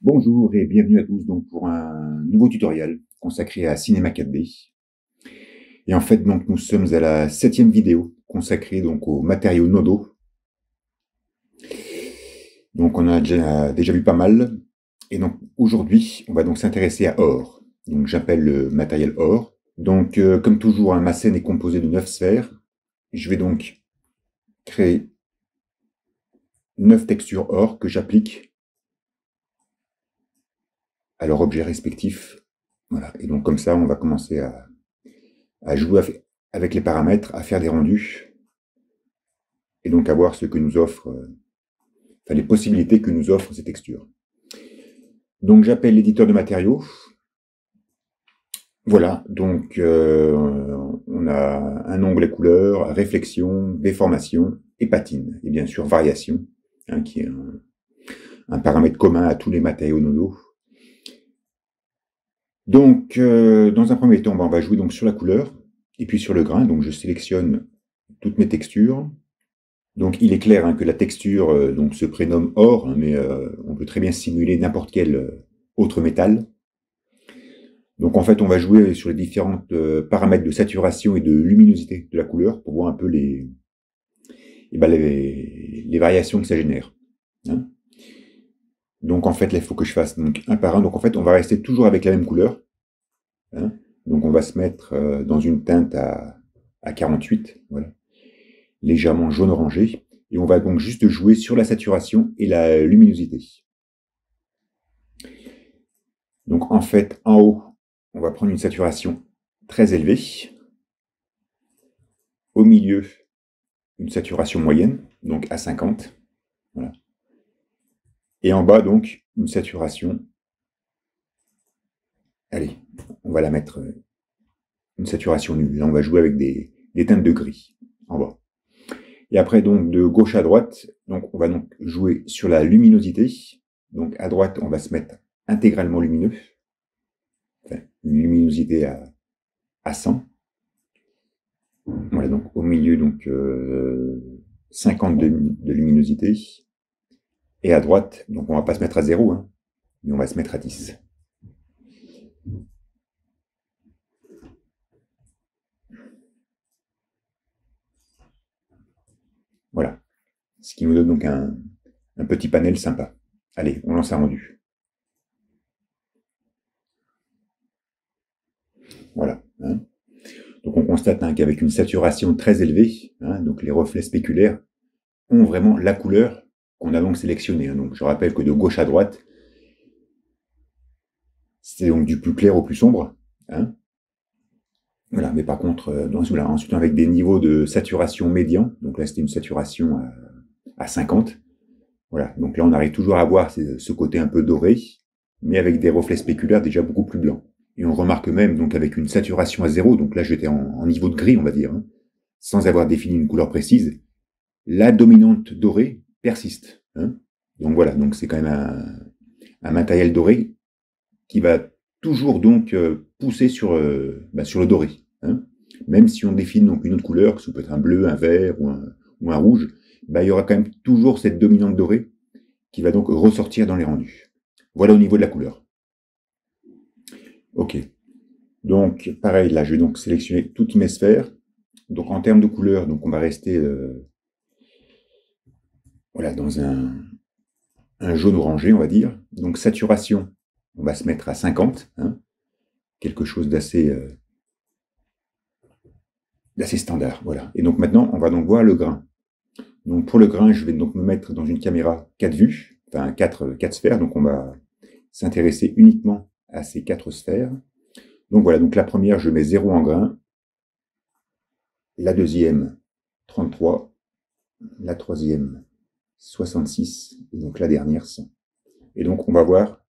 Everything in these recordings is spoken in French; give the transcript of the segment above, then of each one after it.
Bonjour et bienvenue à tous donc pour un nouveau tutoriel consacré à Cinema 4D. Et en fait donc nous sommes à la 7e vidéo consacrée donc aux matériaux nodaux. Donc on a déjà vu pas mal. Et donc aujourd'hui on va donc s'intéresser à or. Donc j'appelle le matériel or. Donc comme toujours ma scène est composée de 9 sphères. Je vais donc créer 9 textures or que j'applique à leur objet respectif. Voilà. Et donc comme ça, on va commencer à jouer avec les paramètres, à faire des rendus, et donc à voir ce que nous offre, enfin les possibilités que nous offrent ces textures. Donc j'appelle l'éditeur de matériaux. Voilà, donc on a un onglet couleur, réflexion, déformation et patine, et bien sûr variation, hein, qui est un paramètre commun à tous les matériaux nodaux. Donc, dans un premier temps, on va jouer donc sur la couleur et puis sur le grain. Donc, je sélectionne toutes mes textures. Donc, il est clair que la texture donc se prénomme or, mais on peut très bien simuler n'importe quel autre métal. Donc, en fait, on va jouer sur les différents paramètres de saturation et de luminosité de la couleur pour voir un peu les variations que ça génère. Hein. Donc en fait, là, il faut que je fasse donc, un par un. Donc en fait, on va rester toujours avec la même couleur. Hein. Donc on va se mettre dans une teinte à 48, voilà, légèrement jaune-orangé. Et on va donc juste jouer sur la saturation et la luminosité. Donc en fait, en haut, on va prendre une saturation très élevée. Au milieu, une saturation moyenne, donc à 50. Voilà. Et en bas, donc, une saturation. Allez, on va la mettre une saturation nulle. Là, on va jouer avec des teintes de gris en bas. Et après, donc, de gauche à droite, donc, on va donc jouer sur la luminosité. Donc, à droite, on va se mettre intégralement lumineux. Enfin, une luminosité à 100. Voilà, donc, au milieu, donc, 50 de luminosité. Et à droite, donc on va pas se mettre à 0, hein, mais on va se mettre à 10. Voilà. Ce qui nous donne donc un petit panel sympa. Allez, on lance un rendu. Voilà. Hein. Donc on constate qu'avec une saturation très élevée, donc les reflets spéculaires ont vraiment la couleur qu'on a donc sélectionnée. Donc je rappelle que de gauche à droite, c'est donc du plus clair au plus sombre. Hein. Voilà, mais par contre, ensuite avec des niveaux de saturation médian, donc là c'était une saturation à 50. Voilà, donc là on arrive toujours à avoir ce côté un peu doré, mais avec des reflets spéculaires déjà beaucoup plus blancs. Et on remarque même donc avec une saturation à 0, donc là j'étais en niveau de gris on va dire, sans avoir défini une couleur précise, la dominante dorée persiste. Donc voilà, donc c'est quand même un matériel doré qui va toujours donc pousser sur le doré. Même si on définit donc une autre couleur, que ce peut être un bleu, un vert ou un rouge, il y aura quand même toujours cette dominante dorée qui va donc ressortir dans les rendus. Voilà au niveau de la couleur. Ok. Donc, pareil, là, je vais donc sélectionner toutes mes sphères. Donc, en termes de couleur, donc on va rester voilà, dans un jaune orangé, on va dire. Donc, saturation, on va se mettre à 50. Quelque chose d'assez standard. Voilà. Et donc, maintenant, on va donc voir le grain. Donc, pour le grain, je vais donc me mettre dans une caméra 4 vues, enfin 4 sphères. Donc, on va s'intéresser uniquement à ces 4 sphères. Donc voilà, donc la première, je mets 0 en grain. La deuxième, 33. La troisième, 66. Et donc la dernière, 100. Et donc on va voir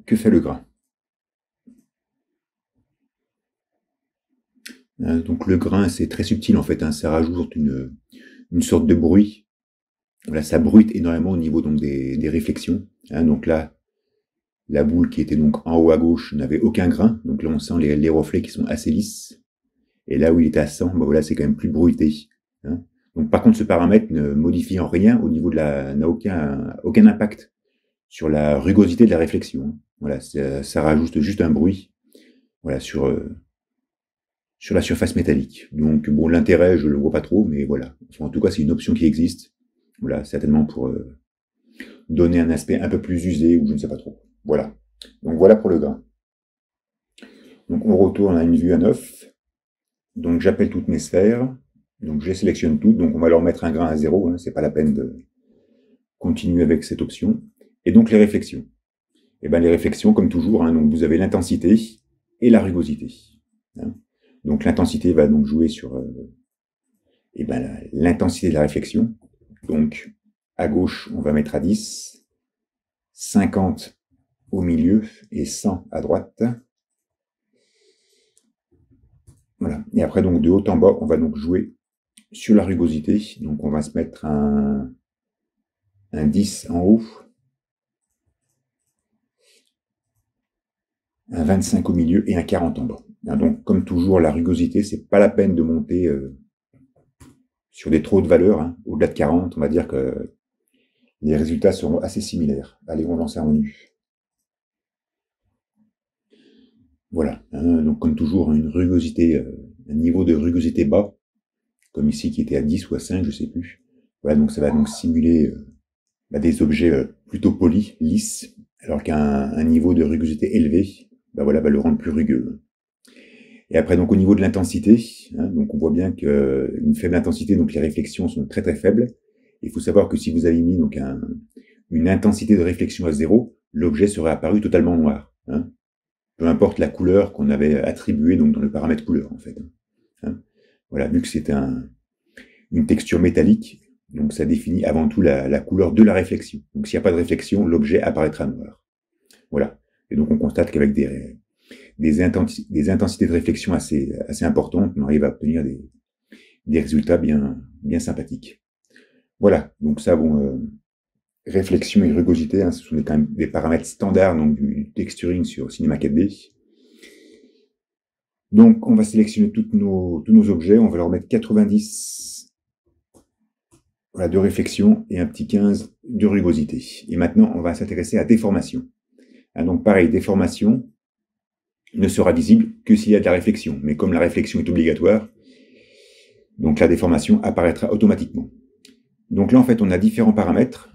que fait le grain. Donc le grain, c'est très subtil en fait. Ça rajoute une sorte de bruit. Voilà, ça bruite énormément au niveau donc des réflexions. Hein, donc là, la boule qui était donc en haut à gauche n'avait aucun grain. Donc là, on sent les reflets qui sont assez lisses. Et là où il était à 100, ben voilà, c'est quand même plus bruité. Hein. Donc par contre, ce paramètre ne modifie en rien au niveau de n'a aucun impact sur la rugosité de la réflexion. Hein. Voilà, ça rajoute juste un bruit. Voilà, sur la surface métallique. Donc bon, l'intérêt, je le vois pas trop, mais voilà. Enfin, en tout cas, c'est une option qui existe. Voilà, certainement pour donner un aspect un peu plus usé ou je ne sais pas trop. Voilà. Donc voilà pour le grain. Donc on retourne à une vue à 9. Donc j'appelle toutes mes sphères. Donc je les sélectionne toutes. Donc on va leur mettre un grain à 0. Hein, c'est pas la peine de continuer avec cette option. Et donc les réflexions. Et ben les réflexions, comme toujours, hein, donc vous avez l'intensité et la rugosité. Hein. Donc l'intensité va donc jouer sur l'intensité de la réflexion. Donc à gauche, on va mettre à 10, 50 au milieu et 100 à droite. Voilà. Et après, donc de haut en bas, on va donc jouer sur la rugosité. Donc on va se mettre un 10 en haut, un 25 au milieu et un 40 en bas. Donc comme toujours, la rugosité, c'est pas la peine de monter sur des trop hautes valeurs. Hein. Au-delà de 40, on va dire que les résultats seront assez similaires. Allez, on lance un menu. Voilà. Hein, donc comme toujours, une rugosité, un niveau de rugosité bas, comme ici qui était à 10 ou à 5, je sais plus. Voilà, donc ça va donc simuler des objets plutôt polis, lisses, alors qu'un niveau de rugosité élevé, va le rendre plus rugueux. Et après, donc au niveau de l'intensité, hein, donc on voit bien qu'une faible intensité, donc les réflexions sont très très faibles. Il faut savoir que si vous avez mis donc une intensité de réflexion à 0, l'objet serait apparu totalement noir. Hein, peu importe la couleur qu'on avait attribuée donc dans le paramètre couleur en fait. Hein, voilà, vu que c'est une texture métallique, donc ça définit avant tout la couleur de la réflexion. Donc s'il n'y a pas de réflexion, l'objet apparaîtra noir. Voilà. Et donc on constate qu'avec des intensités de réflexion assez importantes, on arrive à obtenir des résultats bien sympathiques. Voilà. Donc ça, bon, réflexion et rugosité, hein, ce sont quand même des paramètres standards donc du texturing sur Cinema 4D. Donc on va sélectionner tous nos objets, on va leur mettre 90 voilà, de réflexion et un petit 15 de rugosité. Et maintenant, on va s'intéresser à déformation. Hein, donc pareil, déformation ne sera visible que s'il y a de la réflexion. Mais comme la réflexion est obligatoire, donc la déformation apparaîtra automatiquement. Donc là, en fait, on a différents paramètres.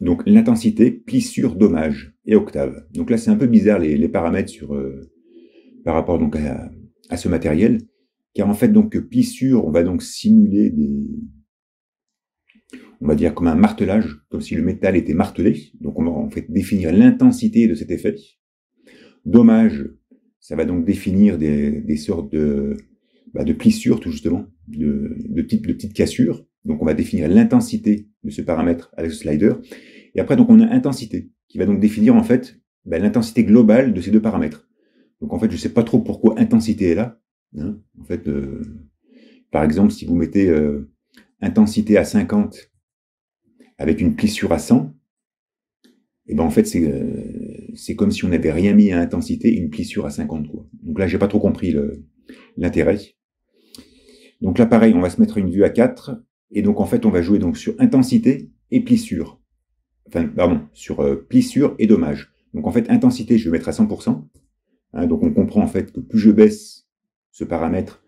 Donc l'intensité, plissure, dommage et octave. Donc là, c'est un peu bizarre les paramètres par rapport donc à ce matériel. Car en fait, donc plissure, on va donc simuler on va dire comme un martelage, comme si le métal était martelé. Donc on va en fait définir l'intensité de cet effet. Dommage, ça va donc définir des sortes de plissures, tout justement, de petites cassures. Donc on va définir l'intensité de ce paramètre avec ce slider. Et après, donc on a intensité, qui va donc définir en fait l'intensité globale de ces deux paramètres. Donc en fait, je ne sais pas trop pourquoi intensité est là. Hein. En fait, par exemple, si vous mettez intensité à 50 avec une plissure à 100, et ben en fait c'est comme si on n'avait rien mis à intensité, une plissure à 50 quoi. Donc là j'ai pas trop compris l'intérêt. Donc là pareil, on va se mettre une vue à 4 et donc en fait on va jouer donc sur intensité et plissure. Enfin pardon, sur plissure et dommage. Donc en fait intensité je vais mettre à 100%. Hein, donc on comprend en fait que plus je baisse ce paramètre,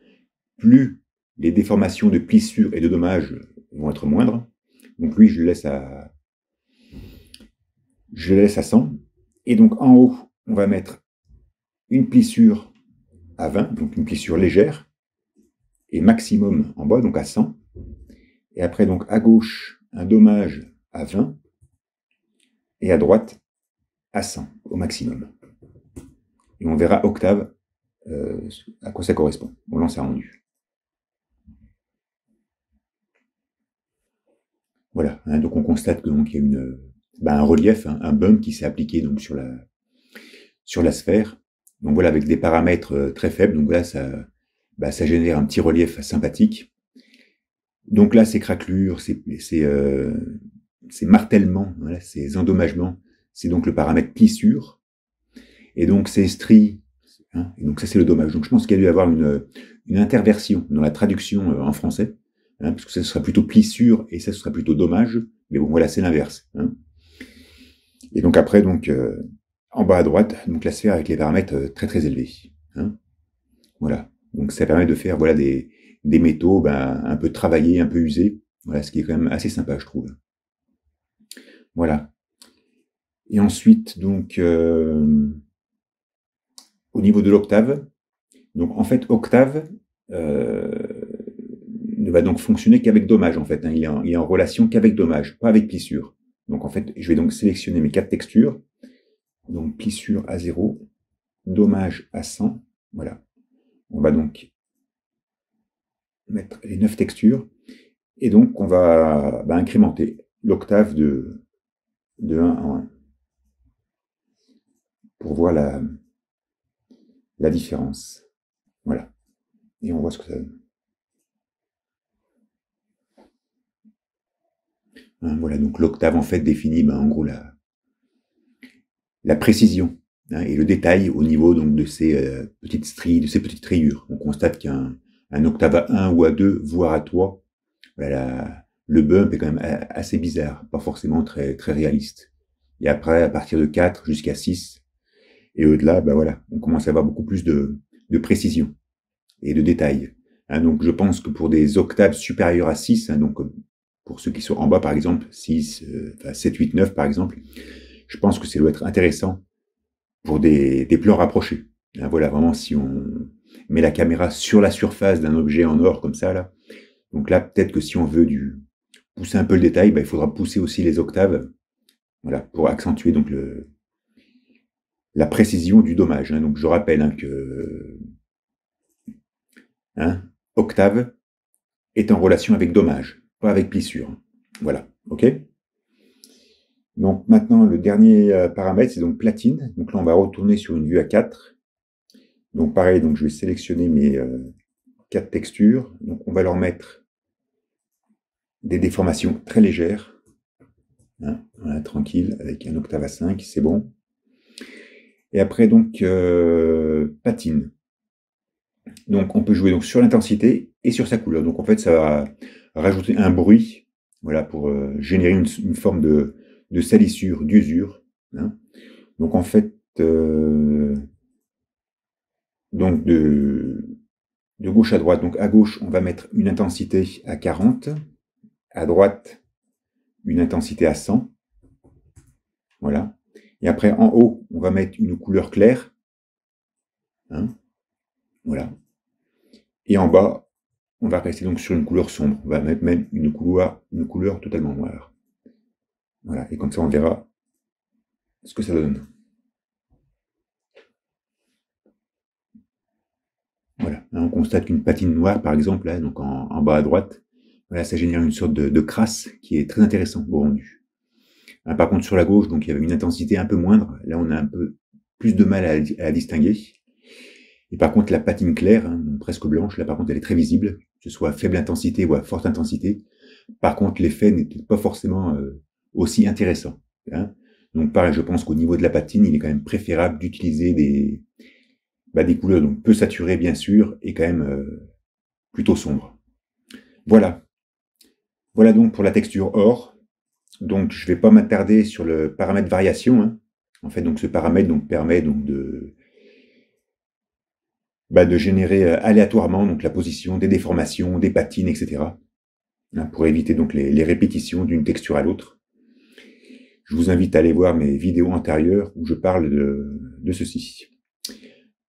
plus les déformations de plissure et de dommage vont être moindres. Donc lui je le laisse à 100. Et donc en haut, on va mettre une plissure à 20, donc une plissure légère, et maximum en bas, donc à 100. Et après, donc à gauche, un dommage à 20, et à droite, à 100, au maximum. Et on verra octave à quoi ça correspond. On lance un rendu. Voilà, hein, donc on constate qu'il y a un relief, hein, un bump qui s'est appliqué donc sur la sphère. Donc voilà, avec des paramètres très faibles, donc là ça génère un petit relief sympathique. Donc là, ces craquelures, ces martèlements, voilà, ces endommagements, c'est donc le paramètre plissure. Et donc ces stries, hein, et donc ça c'est le dommage. Donc je pense qu'il y a dû y avoir une interversion dans la traduction en français, hein, parce que ça sera plutôt plissure et ça sera plutôt dommage. Mais bon, voilà, c'est l'inverse. Hein. Et donc après, donc en bas à droite, donc la sphère avec les paramètres très très élevés. Hein. Voilà. Donc ça permet de faire voilà des métaux un peu travaillés, un peu usés. Voilà, ce qui est quand même assez sympa, je trouve. Voilà. Et ensuite, donc, au niveau de l'octave, donc en fait, octave ne va donc fonctionner qu'avec dommage, en fait. Hein. Il est en relation qu'avec dommage, pas avec plissure. Donc en fait, je vais donc sélectionner mes 4 textures. Donc plissure à 0, dommage à 100. Voilà. On va donc mettre les 9 textures. Et donc, on va incrémenter l'octave de 1 en 1. Pour voir la différence. Voilà. Et on voit ce que ça donne. Hein, voilà, donc l'octave en fait définit en gros la précision hein, et le détail au niveau donc de ces petites stries, de ces petites rayures. On constate qu'il y a un octave à 1 ou à 2, voire à 3. Voilà, le bump est quand même assez bizarre, pas forcément très, très réaliste. Et après, à partir de 4 jusqu'à 6, et au-delà, voilà, on commence à avoir beaucoup plus de précision et de détail. Hein, donc je pense que pour des octaves supérieures à 6, hein, donc pour ceux qui sont en bas par exemple, 6, 7, 8, 9 par exemple, je pense que ça doit être intéressant pour des plans rapprochés. Hein, voilà, vraiment si on met la caméra sur la surface d'un objet en or comme ça, là, donc là peut-être que si on veut pousser un peu le détail, il faudra pousser aussi les octaves, voilà, pour accentuer donc la précision du dommage. Hein. Donc je rappelle hein, que octave est en relation avec dommage, pas avec plissure. Voilà, ok. Donc maintenant, le dernier paramètre, c'est donc platine. Donc là, on va retourner sur une vue à 4. Donc pareil, donc je vais sélectionner mes 4 textures. Donc on va leur mettre des déformations très légères. Hein, voilà, tranquille, avec un octave à 5, c'est bon. Et après, donc, patine. Donc on peut jouer donc sur l'intensité et sur sa couleur. Donc en fait, ça va rajouter un bruit, voilà, pour générer une forme de salissure, d'usure. Hein. Donc en fait, donc de gauche à droite. Donc à gauche, on va mettre une intensité à 40, à droite, une intensité à 100. Voilà. Et après, en haut, on va mettre une couleur claire. Hein. Voilà. Et en bas, on va rester donc sur une couleur sombre. On va mettre même une couleur totalement noire. Voilà. Et comme ça, on verra ce que ça donne. Voilà. Là, on constate qu'une patine noire, par exemple, là, donc en bas à droite, voilà, ça génère une sorte de crasse qui est très intéressant au rendu. Hein, par contre, sur la gauche, donc il y avait une intensité un peu moindre. Là, on a un peu plus de mal à la distinguer. Et par contre, la patine claire, hein, presque blanche, là, par contre, elle est très visible, que ce soit à faible intensité ou à forte intensité. Par contre, l'effet n'est pas forcément aussi intéressant. Hein. Donc, pareil, je pense qu'au niveau de la patine, il est quand même préférable d'utiliser des couleurs donc peu saturées, bien sûr, et quand même plutôt sombres. Voilà. Voilà donc pour la texture or. Donc, je ne vais pas m'attarder sur le paramètre variation. Hein. En fait, donc ce paramètre donc, permet donc de générer aléatoirement donc la position des déformations, des patines, etc. Hein, pour éviter donc les répétitions d'une texture à l'autre. Je vous invite à aller voir mes vidéos antérieures où je parle de ceci.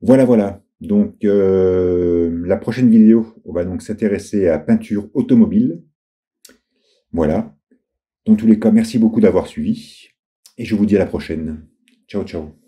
Voilà, voilà. Donc, la prochaine vidéo, on va donc s'intéresser à peinture automobile. Voilà. Dans tous les cas, merci beaucoup d'avoir suivi. Et je vous dis à la prochaine. Ciao, ciao.